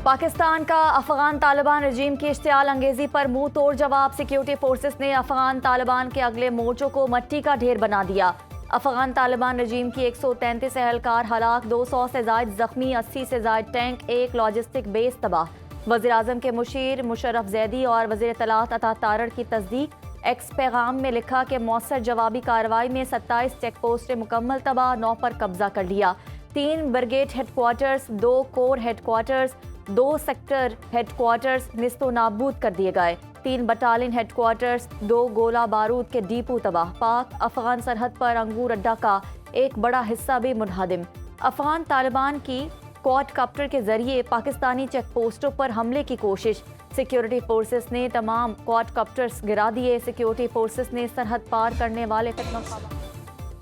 पाकिस्तान का अफगान तालिबान रजीम की इश्तियाल अंगेजी पर मुंह तोड़ जवाब। सिक्योरिटी फोर्सेस ने अफगान तालिबान के अगले मोर्चों को मट्टी का ढेर बना दिया। अफगान तालिबान रजीम की 133 एहलकार हलाक, 200 से जायद जख्मी, 80 से जायद टैंक, एक लॉजिस्टिक बेस तबाह। वज़ीर आज़म के मुशीर मुशर्रफ जैदी और वज़ीर इत्तलात अता तारड़ की तस्दीक। एक्स पैगाम में लिखा कि मौसर जवाबी कार्रवाई में 27 चेक पोस्टें मुकम्मल तबाह, 9 पर कब्जा कर लिया। 3 brigade headquarters, 2 corps headquarters, 2 sector headquarters निस्तो नाबूद कर दिए गए। 3 बटालियन हेडक्वार्टर्स, 2 गोला बारूद के डिपो तबाह। पाक अफगान सरहद पर अंगूर अड्डा का एक बड़ा हिस्सा भी मुनहदिम। अफगान तालिबान की क्वाड कॉप्टर के जरिए पाकिस्तानी चेक पोस्टों पर हमले की कोशिश। सिक्योरिटी फोर्सेस ने तमाम क्वाड कॉप्टर्स गिरा दिए। सिक्योरिटी फोर्सेस ने सरहद पार करने वाले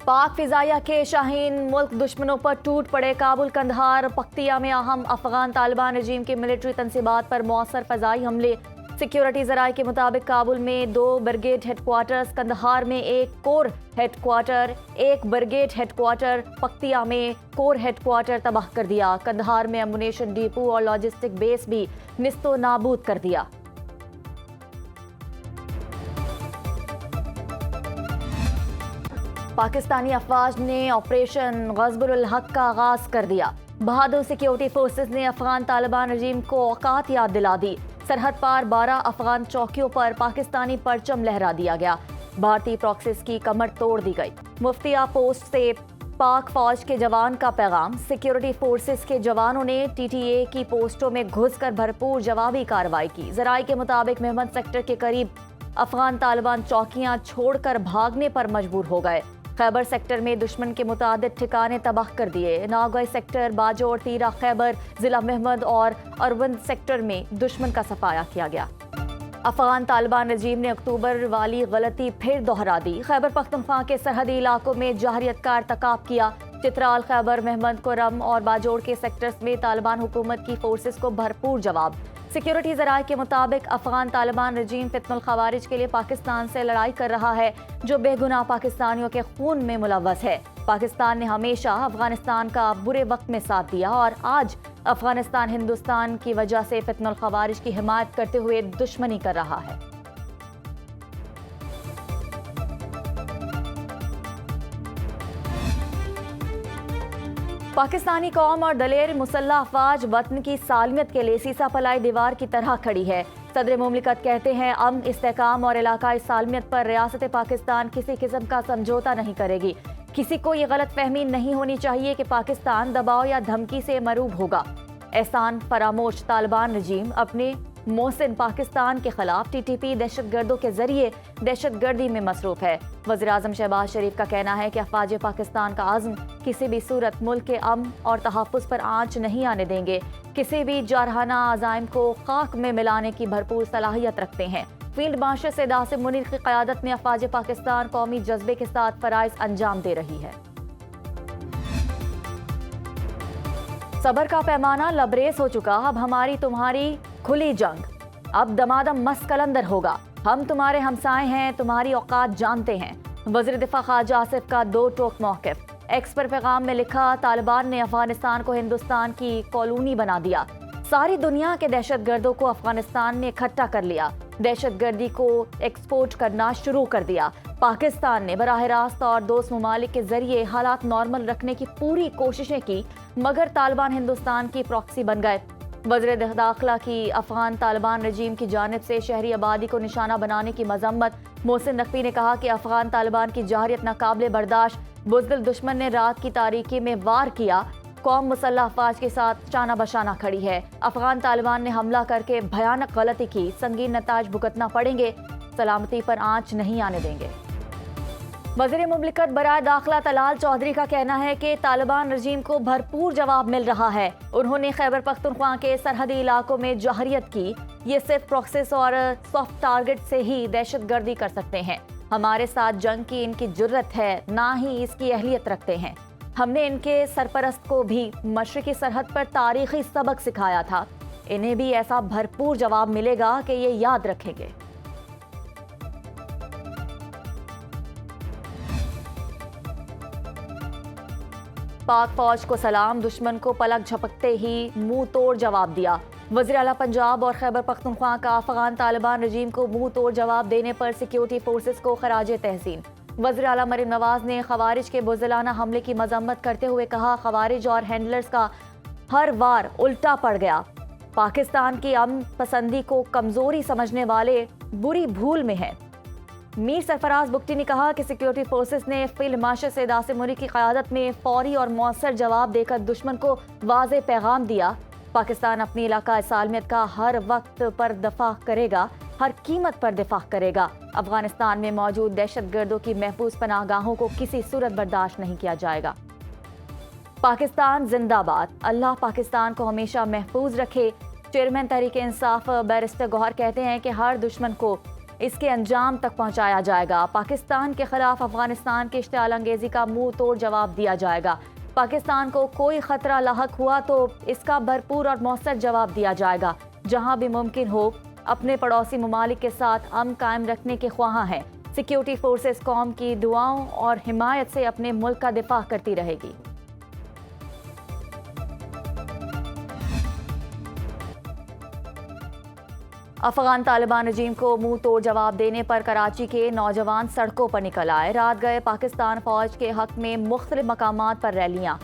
पाक फिजाइया के शाहीन मुल्क दुश्मनों पर टूट पड़े। काबुल, कंधार, पख्तिया में अहम अफगान तालिबान रजीम के मिलिट्री तनसीबात पर मौसर फजाई हमले। सिक्योरिटी ज़राए के मुताबिक काबुल में 2 ब्रिगेड हेडक्वार्टर्स, कंधार में 1 core headquarter, 1 brigade headquarter, Paktia में कोर हेडक्वार्टर तबाह कर दिया। कंधार में एमुनेशन डिपो और लॉजिस्टिक बेस भी निस्तो नाबूद कर दिया। पाकिस्तानी अफवाज ने ऑपरेशन गज़बुल हक का आगाज कर दिया। बहादुर सिक्योरिटी फोर्सेस ने अफगान तालिबान रजीम को औकात याद दिला दी। सरहद पार 12 अफगान चौकियों पर पाकिस्तानी परचम लहरा दिया गया। भारतीय प्रॉक्सिस की कमर तोड़ दी गई। मुफ्तिया पोस्ट से पाक फौज के जवान का पैगाम। सिक्योरिटी फोर्सेस के जवानों ने TTA की पोस्टों में घुसकर भरपूर जवाबी कार्रवाई की। ज़राए के मुताबिक मेहमद सेक्टर के करीब अफगान तालिबान चौकियां छोड़कर भागने पर मजबूर हो गए। खैबर सेक्टर में दुश्मन के मुतादिद ठिकाने तबाह कर दिए। नागोय सेक्टर, बाजोड़, तीरा खैबर, जिला महमद और अरवंद सेक्टर में दुश्मन का सफाया किया गया। अफगान तालिबान रजीम ने अक्टूबर वाली गलती फिर दोहरा दी। खैबर पख्तूनख्वा के सरहदी इलाकों में जहरियत का इर्तिकाब किया। चित्राल, खैबर, महमद, कुरम और बाजोड़ के सेक्टर्स में तालिबान हुकूमत की फोर्सेस को भरपूर जवाब। सिक्योरिटी ज़राए के मुताबिक अफगान तालिबान रजीम फित्नुल खवारिज के लिए पाकिस्तान से लड़ाई कर रहा है, जो बेगुनाह पाकिस्तानियों के खून में मुलव्वस है। पाकिस्तान ने हमेशा अफगानिस्तान का बुरे वक्त में साथ दिया और आज अफगानिस्तान हिंदुस्तान की वजह से फित्नुल खवारिज की हिमायत करते हुए दुश्मनी कर रहा है। पाकिस्तानी कौम और दलेर मुसल्लह अफवाज वतन की सालमियत के लिए सीसा पलाई दीवार की तरह खड़ी है। सदर मुमलिकत कहते हैं, अमन, इस्तेहकाम और इलाकाई सालमियत पर रियासत पाकिस्तान किसी किस्म का समझौता नहीं करेगी। किसी को ये गलत फहमी नहीं होनी चाहिए कि पाकिस्तान दबाव या धमकी से मरूब होगा। एहसान फरामोश तालिबान रजीम अपने मोहसिन पाकिस्तान के खिलाफ TTP दहशतगर्दों के जरिए दहशतगर्दी में मसरूफ है। वज़ीर आज़म शहबाज शरीफ का कहना है कि अफवाज पाकिस्तान का आज़म किसी भी सूरत मुल्क के अमन और तहफ़्फ़ुज़ पर आंच नहीं आने देंगे। किसी भी जारहाना आज़ाइम को खाक में मिलाने की भरपूर सलाहियत रखते हैं। फील्ड मार्शल सैयद आसिम मुनीर की क़यादत में अफवाज पाकिस्तान कौमी जज्बे के साथ फ़राइज़ अंजाम दे रही है। सबर का पैमाना लबरेज हो चुका। अब हमारी तुम्हारी खुली जंग, अब दमादम मस्त कलंदर होगा। हम तुम्हारे हमसाए हैं, तुम्हारी औकात जानते हैं। वज़ीर दिफा ख्वाजा आसिफ का 2 टोक मौक़िफ़। एक्स पर पैगाम में लिखा, तालिबान ने अफगानिस्तान को हिंदुस्तान की कॉलोनी बना दिया। सारी दुनिया के दहशतगर्दों को अफगानिस्तान में इकट्ठा कर लिया। दहशतगर्दी को एक्सपोर्ट करना शुरू कर दिया। पाकिस्तान ने बराह रास्त और दोस्त ममालिक के जरिए हालात नॉर्मल रखने की पूरी कोशिशें की, मगर तालिबान हिंदुस्तान की प्रॉक्सी बन गए। वज़ीर दाखिला की अफगान तालिबान रजीम की जानिब से शहरी आबादी को निशाना बनाने की मजम्मत। मोहसिन नकवी ने कहा कि अफगान तालिबान की जाहिरियत नाकाबिले बर्दाश्त। बुज़दिल दुश्मन ने रात की तारीकी में वार किया। कौम मुसल्लह अफवाज के साथ शाना बशाना खड़ी है। अफगान तालिबान ने हमला करके भयानक गलती की, संगीन नताज भुगतना पड़ेंगे। सलामती पर आंच नहीं आने देंगे। वज़ीर मुमलिकत बराए दाखिला तलाल चौधरी का कहना है कि तालिबान रजीम को भरपूर जवाब मिल रहा है। उन्होंने खैबर पख्तूनख्वा के सरहदी इलाकों में जहरियत की। ये सिर्फ प्रॉक्सिस और सॉफ्ट टारगेट से ही दहशतगर्दी कर सकते हैं। हमारे साथ जंग की इनकी जुर्रत है, ना ही इसकी अहलियत रखते हैं। हमने इनके सरपरस्त को भी मशरिकी सरहद पर तारीखी सबक सिखाया था। इन्हें भी ऐसा भरपूर जवाब मिलेगा कि ये याद रखेंगे। पाक फौज को सलाम, दुश्मन को पलक झपकते ही मुंह तोड़ जवाब दिया। वज़ीर आला पंजाब और खैबर पख्तूनख्वा का अफगान तालिबान रजीम को मुंह तोड़ जवाब देने पर सिक्योरिटी फोर्सेस को खराजे तहसीन। वज़ीर आला मरीम नवाज ने खवारिज के बुज़दिलाना हमले की मजम्मत करते हुए कहा, खवारिज और हैंडलर्स का हर वार उल्टा पड़ गया। पाकिस्तान की अमन पसंदी को कमजोरी समझने वाले बुरी भूल में हैं। मीर सरफराज बुगटी ने कहा कि सिक्योरिटी फोर्सेस ने फील्ड मार्शल सैयद आसिम मुनी की क़यादत में फौरी और मौसर जवाब देकर दुश्मन को वाज़ेह पैगाम दिया। पाकिस्तान अपनी इलाका सालमियत का हर वक्त पर दफा करेगा, हर कीमत पर दिफा करेगा। अफगानिस्तान में मौजूद दहशतगर्दों की महफूज पनाहगाहों को किसी सूरत बर्दाश्त नहीं किया जाएगा। पाकिस्तान जिंदाबाद, अल्लाह पाकिस्तान को हमेशा महफूज रखे। चेयरमैन तहरीक इंसाफ बैरिस्टर गौहर कहते हैं कि हर दुश्मन को इसके अंजाम तक पहुंचाया जाएगा। पाकिस्तान के खिलाफ अफगानिस्तान की इश्तिआल अंगेजी का मुंह तोड़ जवाब दिया जाएगा। पाकिस्तान को कोई खतरा लाहक हुआ तो इसका भरपूर और मौसर जवाब दिया जाएगा। जहां भी मुमकिन हो अपने पड़ोसी ममालिक के साथ अमन कायम रखने के ख्वाहां हैं। सिक्योरिटी फोर्सेस कौम की दुआओं और हिमायत से अपने मुल्क का दिफा करती रहेगी। अफगान तालिबान रजीम को मुंह तोड़ जवाब देने पर कराची के नौजवान सड़कों पर निकल आए। रात गए पाकिस्तान फौज के हक में मुख्तलिफ मकामात पर रैलियां।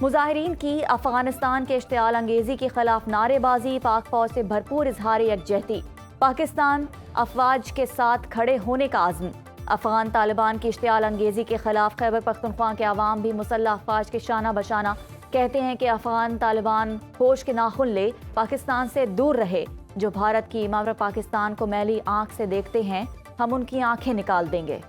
मुजाहिरीन की अफगानिस्तान के इश्तिआल अंगेजी के खिलाफ नारेबाजी। पाक फौज से भरपूर इजहार यकजहती। पाकिस्तान अफवाज के साथ खड़े होने का आज़म। अफगान तालिबान की इश्तिआल अंगेजी के खिलाफ खैबर पख्तूनख्वा के अवाम भी मुसल्लह अफवाज के शाना बशाना कहते हैं कि अफगान तालिबान होश के नाखुन ले, पाकिस्तान से दूर रहे। जो भारत की मावरा पाकिस्तान को मैली आंख से देखते हैं, हम उनकी आंखें निकाल देंगे।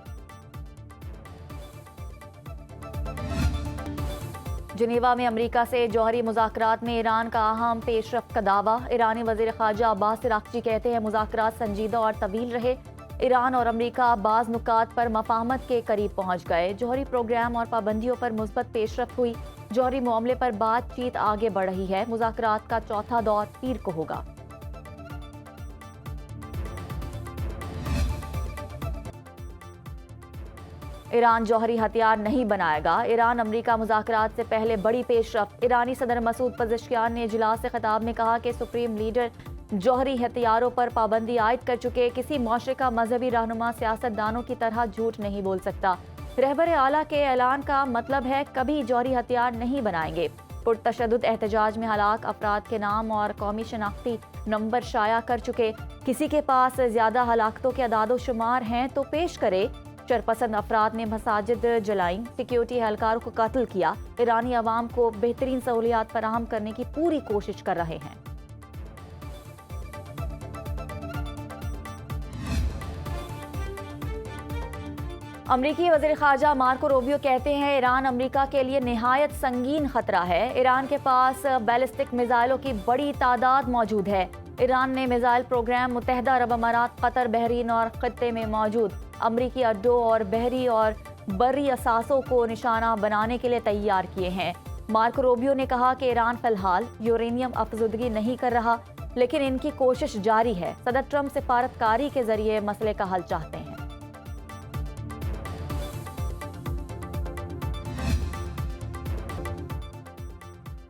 जिनेवा में अमेरिका से जौहरी मुज़ाकरात में ईरान का अहम पेशरफ्त का दावा। ईरानी वज़ीर ख़ारजा अब्बास अराग़ची कहते हैं मुज़ाकरात संजीदा और तवील रहे। ईरान और अमेरिका बाज़ नुकात पर मफाहमत के करीब पहुंच गए। जौहरी प्रोग्राम और पाबंदियों पर मुस्बत पेशरफ्त हुई। जौहरी मामले पर बातचीत आगे बढ़ रही है। मुज़ाकरात का चौथा दौर पीर को होगा। ईरान जौहरी हथियार नहीं बनाएगा। ईरान अमेरिका मुज़ाकरात से पहले बड़ी पेशरफ्त। ईरानी सदर मसूद पज़ेश्कियान ने इजलास से खिताब में कहा कि सुप्रीम लीडर जौहरी हथियारों पर पाबंदी आयद कर चुके। किसी मुआशरे का मजहबी रहनुमा सियासतदानों की तरह झूठ नहीं बोल सकता। रहबर आला के ऐलान का मतलब है कभी जौहरी हथियार नहीं बनाएंगे। पुरतशद्दुद एहतजाज में हलाक अफराद के नाम और कौमी शनाख्ती नंबर शाया कर चुके। किसी के पास ज्यादा हलाकतों के अदादो शुमार हैं तो पेश करे। शरपसंद अफराद ने मसाजिद जलाई, सिक्योरिटी एहलकारों को कत्ल किया। ईरानी अवाम को बेहतरीन सहूलियात फराहम करने की पूरी कोशिश कर रहे हैं। अमरीकी वज़ीर ख़ारजा मार्को रूबियो कहते हैं ईरान अमरीका के लिए निहायत संगीन खतरा है। ईरान के पास बैलिस्टिक मिसाइलों की बड़ी तादाद मौजूद है। ईरान ने मिसाइल प्रोग्राम मुत्तहिदा अरब अमारात, कतर, बहरीन और खत्ते में मौजूद अमरीकी अड्डों और बहरी और बर्री असासों को निशाना बनाने के लिए तैयार किए हैं। मार्को रूबियो ने कहा कि ईरान फिलहाल यूरेनियम अफजुदगी नहीं कर रहा, लेकिन इनकी कोशिश जारी है। सदर ट्रंप सिफारतकारी के जरिए मसले का हल चाहते हैं।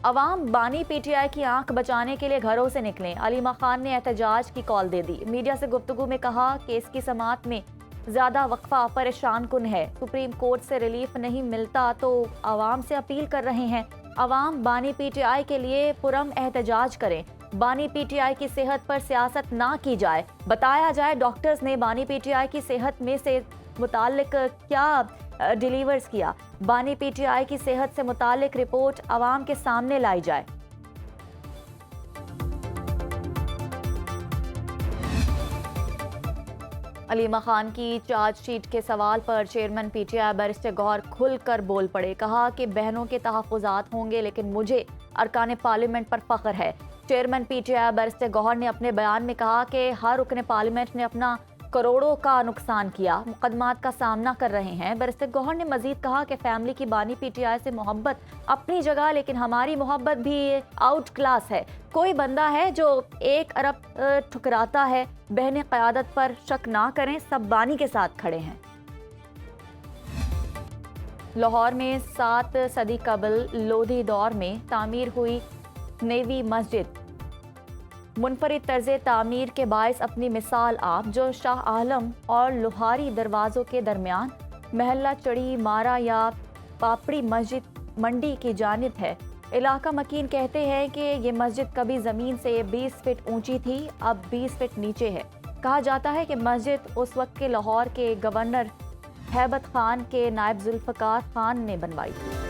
अवाम बानी पीटीआई की आंख बचाने के लिए घरों से निकलें। अलीमा खान ने एहतजाज की कॉल दे दी। मीडिया से गुफ्तगू में कहा कि इसकी समाअत में ज्यादा वक्फा परेशान कुन है। सुप्रीम कोर्ट से रिलीफ नहीं मिलता तो अवाम से अपील कर रहे हैं। अवाम बानी पीटीआई के लिए पुरम एहतजाज करें। बानी पीटीआई की सेहत पर सियासत ना की जाए। बताया जाए डॉक्टर्स ने बानी पीटीआई की सेहत में से मुतालिक क्या डिलीवर्स किया। बानी पीटीआई की सेहत से मुतालिक रिपोर्ट अवाम के सामने लाई जाए। अलीमा खान की चार्जशीट के सवाल पर चेयरमैन पीटीआई बैरिस्टर गौहर खुलकर बोल पड़े। कहा कि बहनों के तहफ़्फ़ुज़ात होंगे लेकिन मुझे अरकान पार्लियामेंट पर फख्र है। चेयरमैन पीटीआई बैरिस्टर गौहर ने अपने बयान में कहा कि हर रुकन पार्लियामेंट ने अपना करोड़ों का नुकसान किया, मुकदमात का सामना कर रहे हैं। बैरिस्टर गौहर ने मजीद कहा कि फैमिली की बानी पीटीआई से मोहब्बत अपनी जगह, लेकिन हमारी मोहब्बत भी आउट क्लास है। कोई बंदा है जो 1 अरब ठुकराता है। बहने क़यादत पर शक ना करें, सब बानी के साथ खड़े हैं। लाहौर में 7 सदी कबल लोधी दौर में तामीर हुई नेवी मस्जिद मुनफरिद तर्ज तामीर के बायस अपनी मिसाल आप जो शाह आलम और लोहारी दरवाज़ों के दरमियान महल्ला चढ़ी मारा या पापड़ी मस्जिद मंडी की जानिब है। इलाका मकीन कहते हैं कि ये मस्जिद कभी ज़मीन से 20 फीट ऊंची थी, अब 20 फीट नीचे है। कहा जाता है कि मस्जिद उस वक्त के लाहौर के गवर्नर हैबत खान के नायब जुल्फ़कार खान ने बनवाई थी।